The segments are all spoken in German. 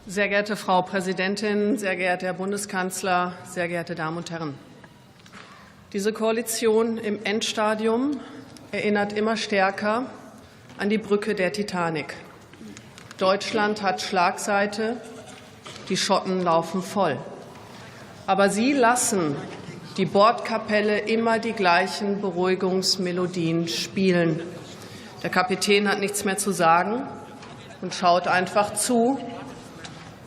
Sehr geehrte Frau Präsidentin, sehr geehrter Herr Bundeskanzler, sehr geehrte Damen und Herren! Diese Koalition im Endstadium erinnert immer stärker an die Brücke der Titanic. Deutschland hat Schlagseite, die Schotten laufen voll. Aber Sie lassen die Bordkapelle immer die gleichen Beruhigungsmelodien spielen. Der Kapitän hat nichts mehr zu sagen und schaut einfach zu,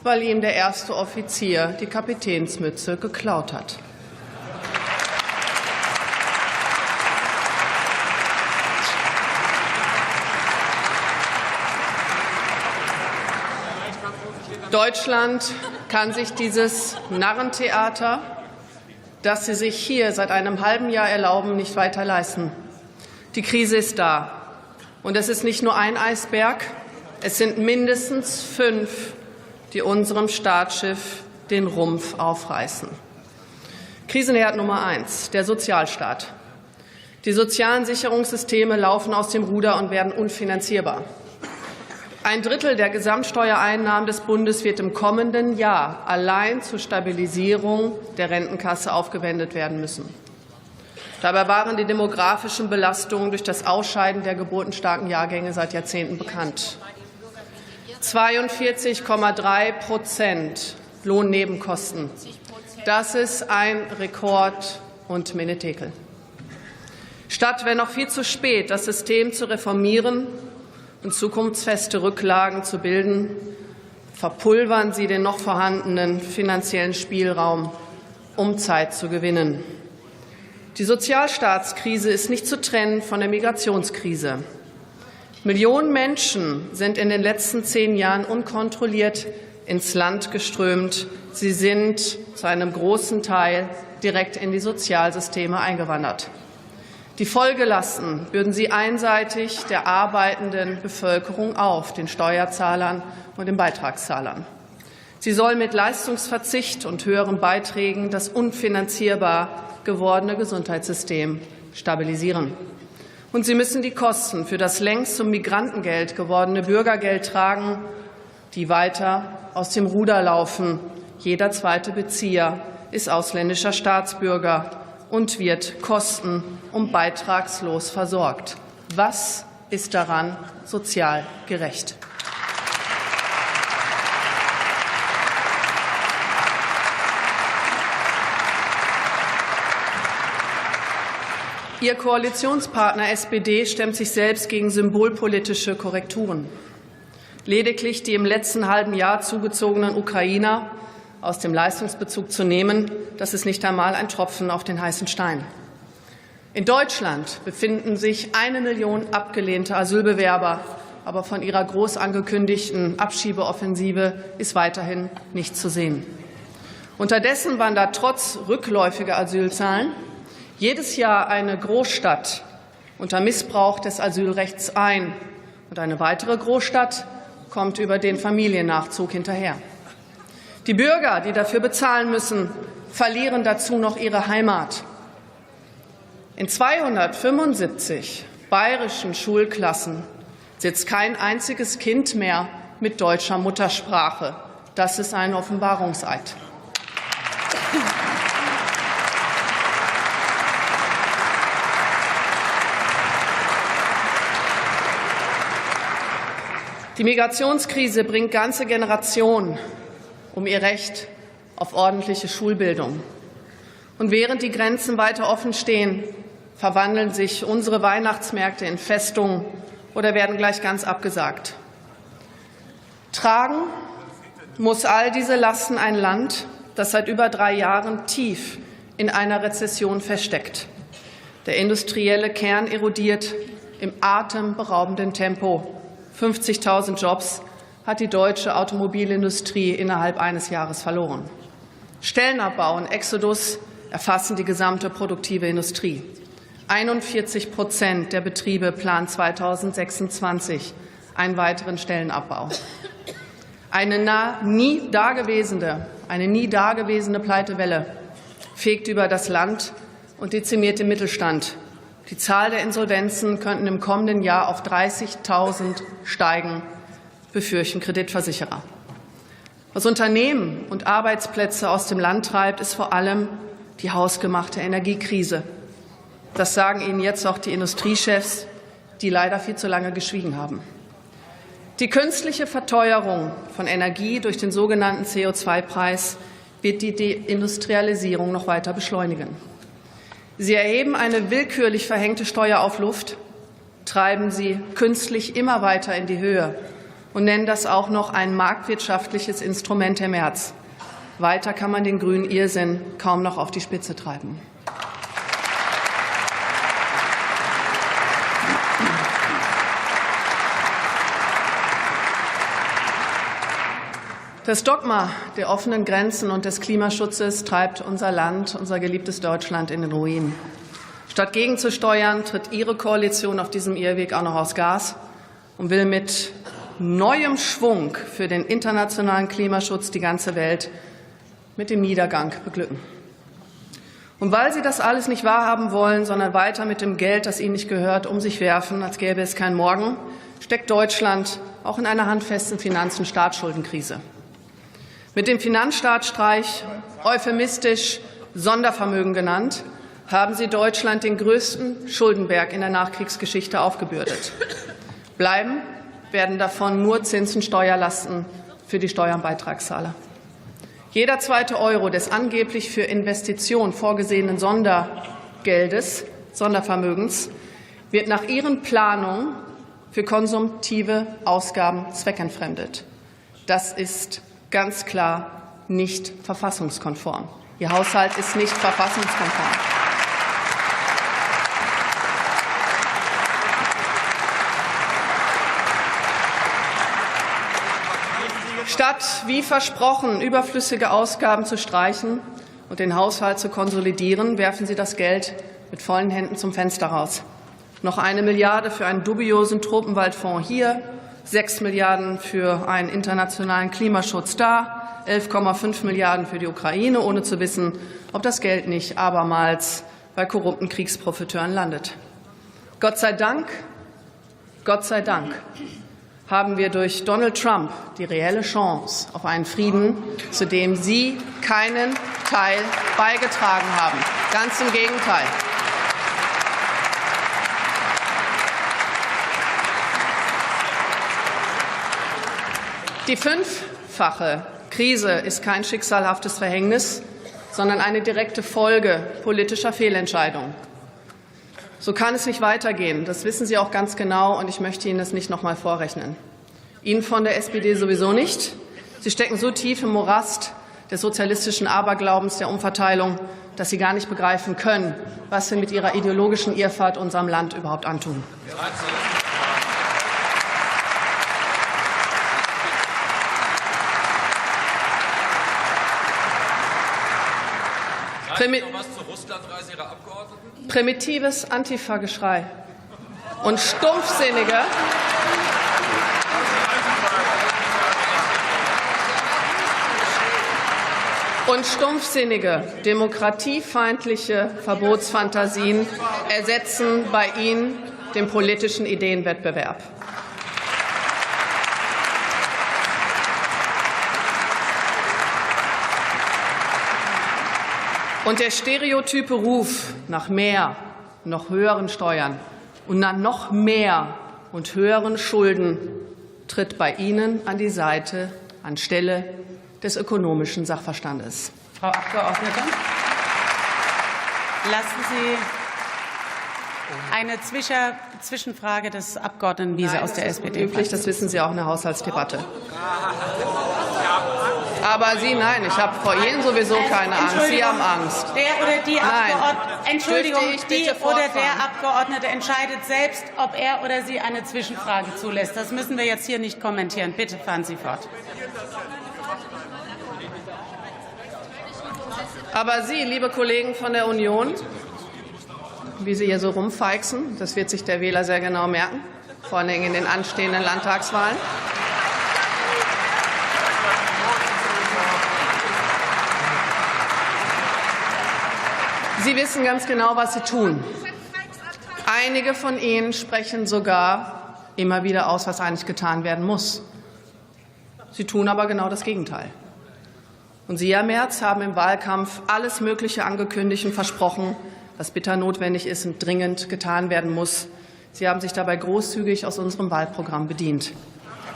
weil ihm der erste Offizier die Kapitänsmütze geklaut hat. Deutschland kann sich dieses Narrentheater, das Sie sich hier seit einem halben Jahr erlauben, nicht weiter leisten. Die Krise ist da. Und es ist nicht nur ein Eisberg, es sind mindestens 5, die unserem Staatsschiff den Rumpf aufreißen. Krisenherd Nummer 1, der Sozialstaat. Die sozialen Sicherungssysteme laufen aus dem Ruder und werden unfinanzierbar. 1/3 der Gesamtsteuereinnahmen des Bundes wird im kommenden Jahr allein zur Stabilisierung der Rentenkasse aufgewendet werden müssen. Dabei waren die demografischen Belastungen durch das Ausscheiden der geburtenstarken Jahrgänge seit Jahrzehnten bekannt. 42,3% Lohnnebenkosten. Das ist ein Rekord und Menetekel. Statt, wenn noch viel zu spät, das System zu reformieren und zukunftsfeste Rücklagen zu bilden, verpulvern Sie den noch vorhandenen finanziellen Spielraum, um Zeit zu gewinnen. Die Sozialstaatskrise ist nicht zu trennen von der Migrationskrise. Millionen Menschen sind in den letzten 10 Jahren unkontrolliert ins Land geströmt. Sie sind zu einem großen Teil direkt in die Sozialsysteme eingewandert. Die Folgelasten bürden Sie einseitig der arbeitenden Bevölkerung auf, den Steuerzahlern und den Beitragszahlern. Sie soll mit Leistungsverzicht und höheren Beiträgen das unfinanzierbar gewordene Gesundheitssystem stabilisieren. Und Sie müssen die Kosten für das längst zum Migrantengeld gewordene Bürgergeld tragen, die weiter aus dem Ruder laufen. Jeder zweite Bezieher ist ausländischer Staatsbürger und wird kosten- und beitragslos versorgt. Was ist daran sozial gerecht? Ihr Koalitionspartner SPD stemmt sich selbst gegen symbolpolitische Korrekturen. Lediglich die im letzten halben Jahr zugezogenen Ukrainer aus dem Leistungsbezug zu nehmen, das ist nicht einmal ein Tropfen auf den heißen Stein. In Deutschland befinden sich 1 Million abgelehnte Asylbewerber, aber von ihrer groß angekündigten Abschiebeoffensive ist weiterhin nichts zu sehen. Unterdessen wandert trotz rückläufiger Asylzahlen jedes Jahr eine Großstadt unter Missbrauch des Asylrechts ein, und eine weitere Großstadt kommt über den Familiennachzug hinterher. Die Bürger, die dafür bezahlen müssen, verlieren dazu noch ihre Heimat. In 275 bayerischen Schulklassen sitzt kein einziges Kind mehr mit deutscher Muttersprache. Das ist ein Offenbarungseid. Die Migrationskrise bringt ganze Generationen um ihr Recht auf ordentliche Schulbildung. Und während die Grenzen weiter offen stehen, verwandeln sich unsere Weihnachtsmärkte in Festungen oder werden gleich ganz abgesagt. Tragen muss all diese Lasten ein Land, das seit über 3 Jahren tief in einer Rezession feststeckt. Der industrielle Kern erodiert im atemberaubenden Tempo. 50.000 Jobs hat die deutsche Automobilindustrie innerhalb eines Jahres verloren. Stellenabbau und Exodus erfassen die gesamte produktive Industrie. 41% der Betriebe planen 2026 einen weiteren Stellenabbau. Eine nie dagewesene Pleitewelle fegt über das Land und dezimiert den Mittelstand. Die Zahl der Insolvenzen könnten im kommenden Jahr auf 30.000 steigen, befürchten Kreditversicherer. Was Unternehmen und Arbeitsplätze aus dem Land treibt, ist vor allem die hausgemachte Energiekrise. Das sagen Ihnen jetzt auch die Industriechefs, die leider viel zu lange geschwiegen haben. Die künstliche Verteuerung von Energie durch den sogenannten CO2-Preis wird die Deindustrialisierung noch weiter beschleunigen. Sie erheben eine willkürlich verhängte Steuer auf Luft, treiben sie künstlich immer weiter in die Höhe und nennen das auch noch ein marktwirtschaftliches Instrument der März. Weiter kann man den grünen Irrsinn kaum noch auf die Spitze treiben. Das Dogma der offenen Grenzen und des Klimaschutzes treibt unser Land, unser geliebtes Deutschland, in den Ruin. Statt gegenzusteuern, tritt Ihre Koalition auf diesem Irrweg auch noch aufs Gas und will mit neuem Schwung für den internationalen Klimaschutz die ganze Welt mit dem Niedergang beglücken. Und weil Sie das alles nicht wahrhaben wollen, sondern weiter mit dem Geld, das Ihnen nicht gehört, um sich werfen, als gäbe es keinen Morgen, steckt Deutschland auch in einer handfesten Finanz- und Staatsschuldenkrise. Mit dem Finanzstaatsstreich, euphemistisch Sondervermögen genannt, haben Sie Deutschland den größten Schuldenberg in der Nachkriegsgeschichte aufgebürdet. Bleiben werden davon nur Zins- und Steuerlasten für die Steuer- und Beitragszahler. Jeder zweite Euro des angeblich für Investitionen vorgesehenen Sondervermögens, wird nach Ihren Planungen für konsumtive Ausgaben zweckentfremdet. Das ist ganz klar nicht verfassungskonform. Ihr Haushalt ist nicht verfassungskonform. Statt, wie versprochen, überflüssige Ausgaben zu streichen und den Haushalt zu konsolidieren, werfen Sie das Geld mit vollen Händen zum Fenster raus. Noch 1 Milliarde für einen dubiosen Tropenwaldfonds hier, 6 Milliarden für einen internationalen Klimaschutz da, 11,5 Milliarden für die Ukraine, ohne zu wissen, ob das Geld nicht abermals bei korrupten Kriegsprofiteuren landet. Gott sei Dank, haben wir durch Donald Trump die reelle Chance auf einen Frieden, zu dem Sie keinen Teil beigetragen haben. Ganz im Gegenteil. Die 5-fache Krise ist kein schicksalhaftes Verhängnis, sondern eine direkte Folge politischer Fehlentscheidungen. So kann es nicht weitergehen. Das wissen Sie auch ganz genau, und ich möchte Ihnen das nicht noch mal vorrechnen. Ihnen von der SPD sowieso nicht. Sie stecken so tief im Morast des sozialistischen Aberglaubens der Umverteilung, dass Sie gar nicht begreifen können, was Sie mit Ihrer ideologischen Irrfahrt unserem Land überhaupt antun. Primitives Antifa-Geschrei und stumpfsinnige, demokratiefeindliche Verbotsfantasien ersetzen bei Ihnen den politischen Ideenwettbewerb. Und der stereotype Ruf nach mehr, noch höheren Steuern und nach noch mehr und höheren Schulden tritt bei Ihnen an die Seite, anstelle des ökonomischen Sachverstandes. Frau Abgeordnete, lassen Sie eine Zwischenfrage des Abgeordneten Wiese aus der SPD. Üblich, das wissen Sie auch in der Haushaltsdebatte. Aber Sie, nein, ich habe vor Ihnen sowieso keine Angst. Sie haben Angst. Der oder die der Abgeordnete entscheidet selbst, ob er oder sie eine Zwischenfrage zulässt. Das müssen wir jetzt hier nicht kommentieren. Bitte fahren Sie fort. Aber Sie, liebe Kollegen von der Union, wie Sie hier so rumfeixen, das wird sich der Wähler sehr genau merken, vor allem in den anstehenden Landtagswahlen. Sie wissen ganz genau, was Sie tun. Einige von Ihnen sprechen sogar immer wieder aus, was eigentlich getan werden muss. Sie tun aber genau das Gegenteil. Und Sie, Herr Merz, haben im Wahlkampf alles Mögliche angekündigt und versprochen, was bitter notwendig ist und dringend getan werden muss. Sie haben sich dabei großzügig aus unserem Wahlprogramm bedient.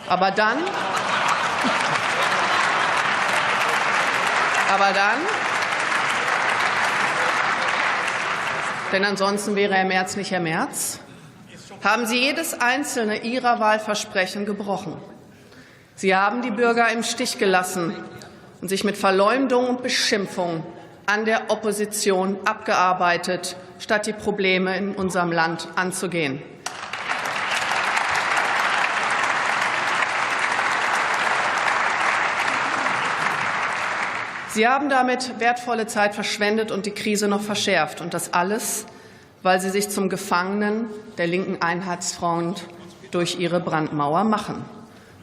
Aber dann, denn ansonsten wäre Herr Merz nicht Herr Merz, haben Sie jedes einzelne Ihrer Wahlversprechen gebrochen. Sie haben die Bürger im Stich gelassen und sich mit Verleumdung und Beschimpfung an der Opposition abgearbeitet, statt die Probleme in unserem Land anzugehen. Sie haben damit wertvolle Zeit verschwendet und die Krise noch verschärft. Und das alles, weil Sie sich zum Gefangenen der linken Einheitsfront durch Ihre Brandmauer machen.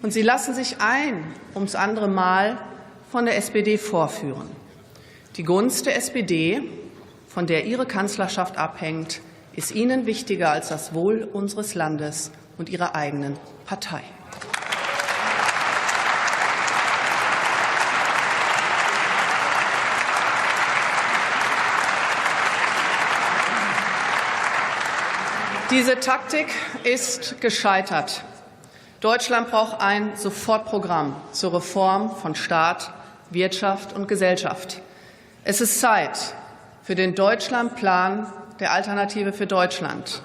Und Sie lassen sich ums andere Mal von der SPD vorführen. Die Gunst der SPD, von der Ihre Kanzlerschaft abhängt, ist Ihnen wichtiger als das Wohl unseres Landes und Ihrer eigenen Partei. Diese Taktik ist gescheitert. Deutschland braucht ein Sofortprogramm zur Reform von Staat, Wirtschaft und Gesellschaft. Es ist Zeit für den Deutschlandplan der Alternative für Deutschland.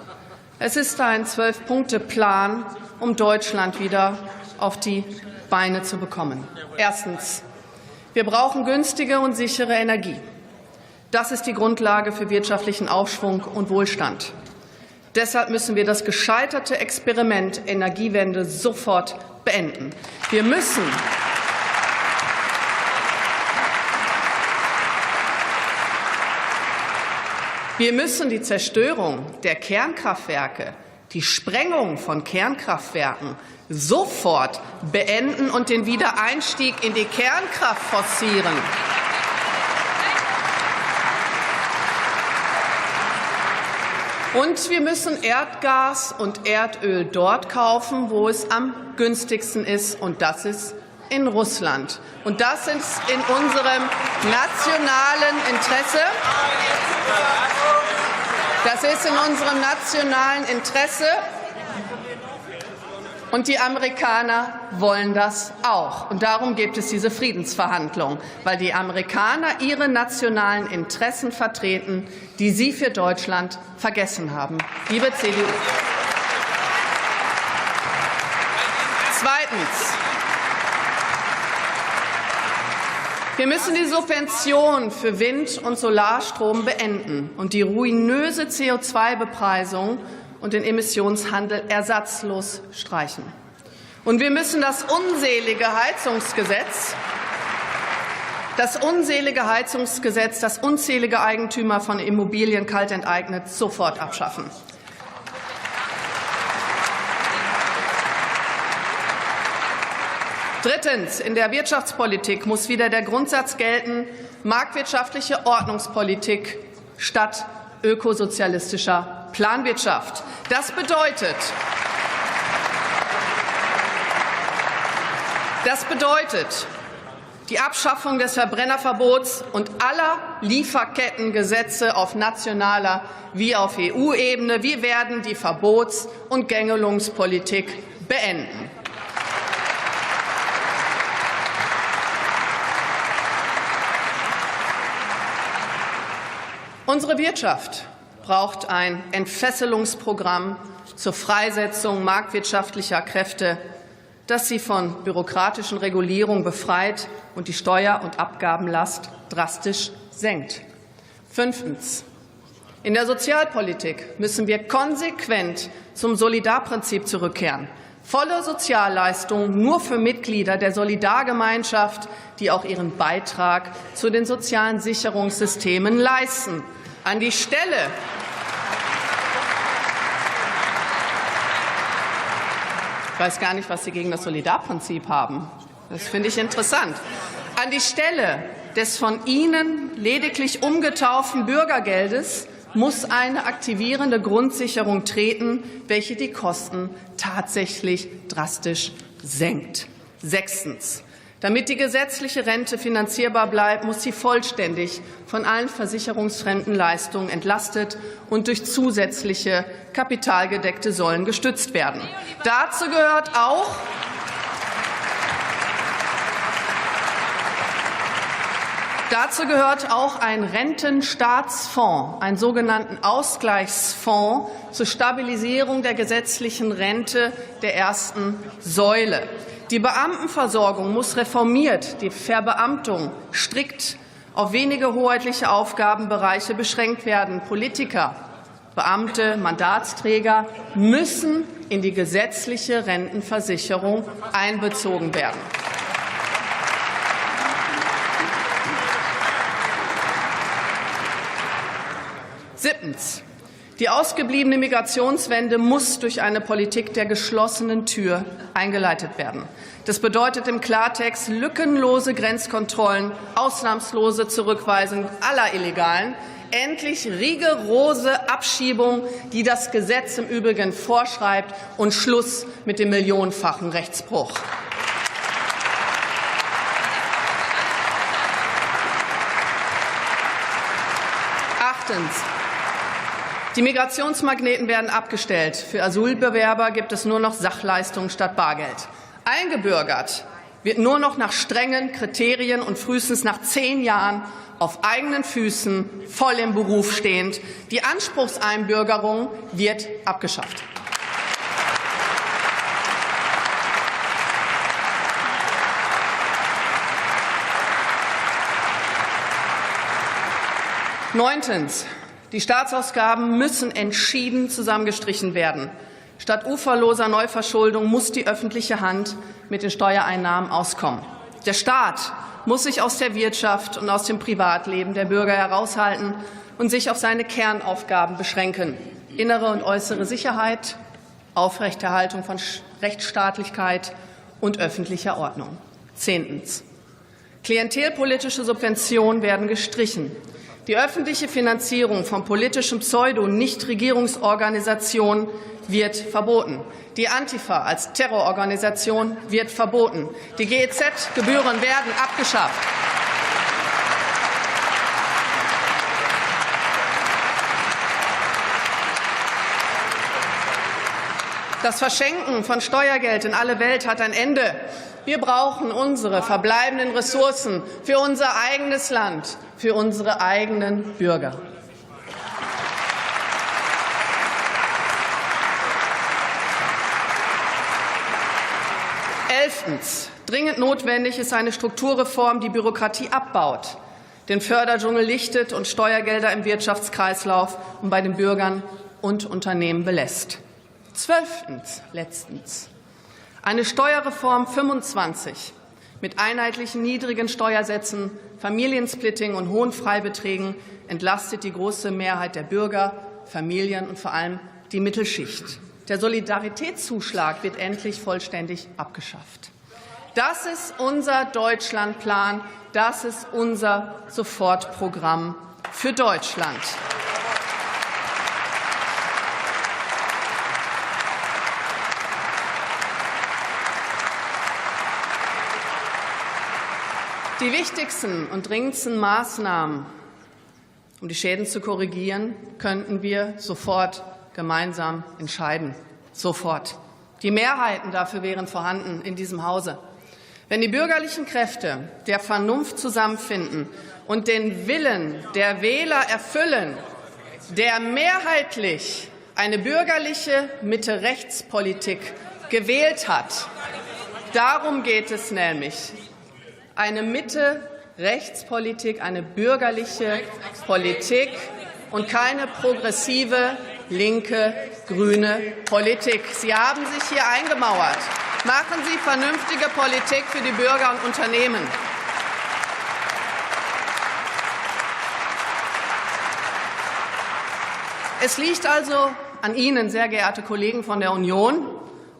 Es ist ein 12-Punkte-Plan, um Deutschland wieder auf die Beine zu bekommen. Erstens. Wir brauchen günstige und sichere Energie. Das ist die Grundlage für wirtschaftlichen Aufschwung und Wohlstand. Deshalb müssen wir das gescheiterte Experiment Energiewende sofort beenden. Wir müssen die Zerstörung der Kernkraftwerke, die Sprengung von Kernkraftwerken sofort beenden und den Wiedereinstieg in die Kernkraft forcieren. Und wir müssen Erdgas und Erdöl dort kaufen, wo es am günstigsten ist, und das ist in Russland. Und das ist in unserem nationalen Interesse. Das ist in unserem nationalen Interesse. Und die Amerikaner wollen das auch. Und darum gibt es diese Friedensverhandlungen, weil die Amerikaner ihre nationalen Interessen vertreten, die sie für Deutschland vergessen haben. Liebe CDU. Zweitens. Wir müssen die Subventionen für Wind- und Solarstrom beenden und die ruinöse CO2-Bepreisung und den Emissionshandel ersatzlos streichen. Und wir müssen das unselige Heizungsgesetz, das unzählige Eigentümer von Immobilien kalt enteignet, sofort abschaffen. Drittens. In der Wirtschaftspolitik muss wieder der Grundsatz gelten, marktwirtschaftliche Ordnungspolitik statt ökosozialistischer Planwirtschaft. Das bedeutet die Abschaffung des Verbrennerverbots und aller Lieferkettengesetze auf nationaler wie auf EU-Ebene. Wir werden die Verbots- und Gängelungspolitik beenden. Unsere Wirtschaft braucht ein Entfesselungsprogramm zur Freisetzung marktwirtschaftlicher Kräfte, das sie von bürokratischen Regulierungen befreit und die Steuer- und Abgabenlast drastisch senkt. Fünftens. In der Sozialpolitik müssen wir konsequent zum Solidarprinzip zurückkehren. Volle Sozialleistungen nur für Mitglieder der Solidargemeinschaft, die auch ihren Beitrag zu den sozialen Sicherungssystemen leisten. An die Stelle ich weiß gar nicht, was Sie gegen das Solidarprinzip haben. Das finde ich interessant. An die Stelle des von Ihnen lediglich umgetauften Bürgergeldes muss eine aktivierende Grundsicherung treten, welche die Kosten tatsächlich drastisch senkt. Sechstens. Damit die gesetzliche Rente finanzierbar bleibt, muss sie vollständig von allen versicherungsfremden Leistungen entlastet und durch zusätzliche kapitalgedeckte Säulen gestützt werden. Dazu gehört auch ein Rentenstaatsfonds, einen sogenannten Ausgleichsfonds zur Stabilisierung der gesetzlichen Rente der ersten Säule. Die Beamtenversorgung muss reformiert, die Verbeamtung strikt auf wenige hoheitliche Aufgabenbereiche beschränkt werden. Politiker, Beamte, Mandatsträger müssen in die gesetzliche Rentenversicherung einbezogen werden. Siebtens. Die ausgebliebene Migrationswende muss durch eine Politik der geschlossenen Tür eingeleitet werden. Das bedeutet im Klartext lückenlose Grenzkontrollen, ausnahmslose Zurückweisung aller Illegalen, endlich rigorose Abschiebung, die das Gesetz im Übrigen vorschreibt, und Schluss mit dem millionenfachen Rechtsbruch. Achtens. Die Migrationsmagneten werden abgestellt. Für Asylbewerber gibt es nur noch Sachleistungen statt Bargeld. Eingebürgert wird nur noch nach strengen Kriterien und frühestens nach 10 Jahren auf eigenen Füßen, voll im Beruf stehend. Die Anspruchseinbürgerung wird abgeschafft. Neuntens. Die Staatsausgaben müssen entschieden zusammengestrichen werden. Statt uferloser Neuverschuldung muss die öffentliche Hand mit den Steuereinnahmen auskommen. Der Staat muss sich aus der Wirtschaft und aus dem Privatleben der Bürger heraushalten und sich auf seine Kernaufgaben beschränken: innere und äußere Sicherheit, Aufrechterhaltung von Rechtsstaatlichkeit und öffentlicher Ordnung. Zehntens. Klientelpolitische Subventionen werden gestrichen. Die öffentliche Finanzierung von politischen Pseudo-Nichtregierungsorganisationen wird verboten. Die Antifa als Terrororganisation wird verboten. Die GEZ-Gebühren werden abgeschafft. Das Verschenken von Steuergeld in alle Welt hat ein Ende. Wir brauchen unsere verbleibenden Ressourcen für unser eigenes Land, für unsere eigenen Bürger. Elftens. Dringend notwendig ist eine Strukturreform, die Bürokratie abbaut, den Förderdschungel lichtet und Steuergelder im Wirtschaftskreislauf und bei den Bürgern und Unternehmen belässt. Zwölftens. Letztens. Eine Steuerreform 25 mit einheitlichen niedrigen Steuersätzen, Familiensplitting und hohen Freibeträgen entlastet die große Mehrheit der Bürger, Familien und vor allem die Mittelschicht. Der Solidaritätszuschlag wird endlich vollständig abgeschafft. Das ist unser Deutschlandplan, das ist unser Sofortprogramm für Deutschland. Die wichtigsten und dringendsten Maßnahmen, um die Schäden zu korrigieren, könnten wir sofort gemeinsam entscheiden. Sofort. Die Mehrheiten dafür wären vorhanden in diesem Hause. Wenn die bürgerlichen Kräfte der Vernunft zusammenfinden und den Willen der Wähler erfüllen, der mehrheitlich eine bürgerliche Mitte-Rechts-Politik gewählt hat, darum geht es nämlich. Eine Mitte-Rechts-Politik, eine bürgerliche Politik und keine progressive, linke, grüne Politik. Sie haben sich hier eingemauert. Machen Sie vernünftige Politik für die Bürger und Unternehmen. Es liegt also an Ihnen, sehr geehrte Kollegen von der Union,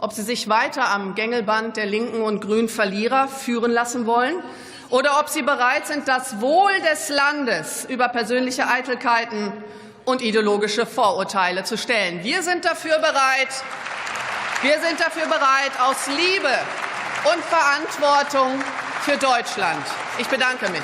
ob Sie sich weiter am Gängelband der linken und grünen Verlierer führen lassen wollen oder ob Sie bereit sind, das Wohl des Landes über persönliche Eitelkeiten und ideologische Vorurteile zu stellen. Wir sind dafür bereit, aus Liebe und Verantwortung für Deutschland. Ich bedanke mich.